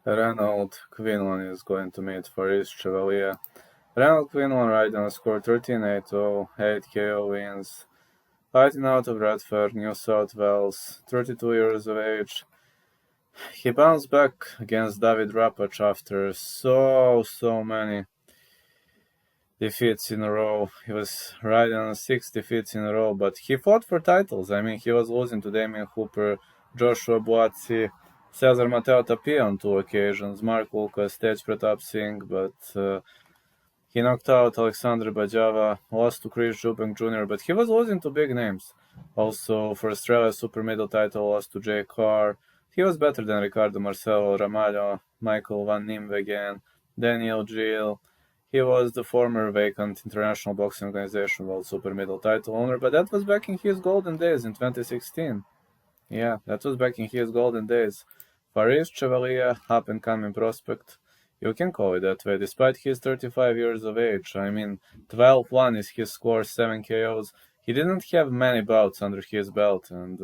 Renold Quinlan is going to meet Faris Chevalier. Renold Quinlan right now scored 13-8-0, 8 KO wins. Fighting out of Radford, New South Wales, 32 years of age. He bounced back against David Rapac after so many defeats in a row. He was riding on 6 defeats in a row, but he fought for titles. I mean, he was losing to Damien Hooper, Joshua Buatsi, Cesar Mateo Tapia on 2 occasions, Mark Lucas, Tej Pratap Singh, but he knocked out Alexander Bajava, lost to Chris Eubank Jr., but he was losing to big names. Also, for Australia's super middle title, lost to Jay Carr. He was better than Ricardo Marcelo, Ramalho, Michael Van Nimwegen, Daniel Gill. He was the former vacant International Boxing Organization World Super Middle title owner, but that was back in his golden days in 2016. Yeah, that was back in his golden days. Faris Chevalier, up-and-coming prospect. You can call it that way, despite his 35 years of age. I mean, 12-1 is his score, 7 KOs. He didn't have many bouts under his belt, and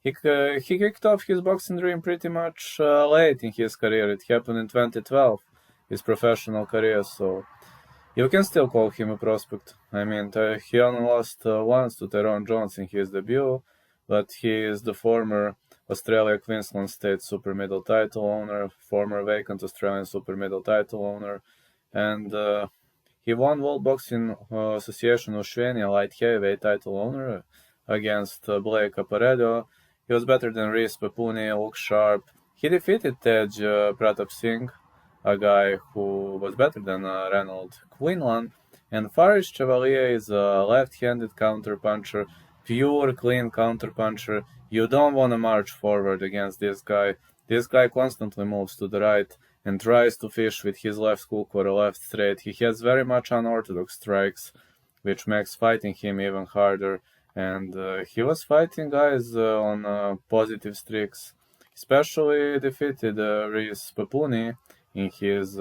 he kicked off his boxing dream pretty much late in his career. It happened in 2012, his professional career, so you can still call him a prospect. I mean, he only lost once to Tyrone Jones in his debut, but he is the former Australia Queensland State Super Middle title owner, former vacant Australian Super Middle title owner, and he won World Boxing Association Oceania Light Heavyweight title owner against Blake Aparedo. He was better than Reese Papuni, Luke Sharp. He defeated Tej Pratap Singh, a guy who was better than Renold Quinlan, and Faris Chevalier is a left-handed counterpuncher, pure clean counterpuncher. You don't want to march forward against this guy. This guy constantly moves to the right and tries to fish with his left hook or a left straight. He has very much unorthodox strikes, which makes fighting him even harder. And he was fighting guys on positive streaks, especially defeated Reese Papuni in his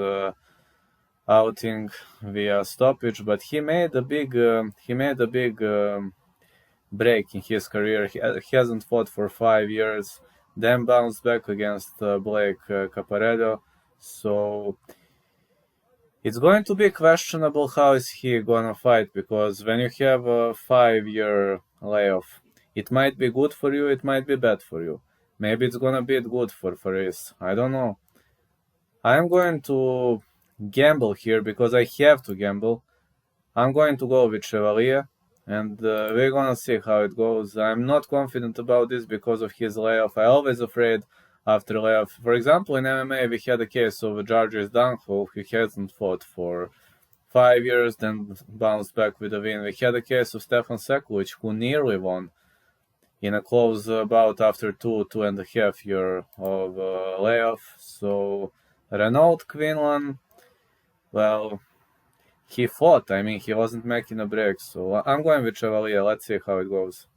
outing via stoppage, but he made a big break in his career. He hasn't fought for 5 years, then bounced back against Blake Caparedo. So it's going to be questionable how is he gonna fight, because when you have a 5-year layoff, it might be good for you, it might be bad for you. Maybe it's gonna be good for Faris. I don't know. I'm going to gamble here because I have to gamble. I'm going to go with Chevalier, and we're gonna see how it goes. I'm not confident about this because of his layoff. I'm always afraid after layoff. For example, in MMA, we had a case of Georges Danho, who hasn't fought for 5 years, then bounced back with a win. We had a case of Stefan Sekulic, who nearly won in a close bout after 2.5 years of layoff. So Renold Quinlan, well, he fought. I mean, he wasn't making a break. So I'm going with Chevalier. Let's see how it goes.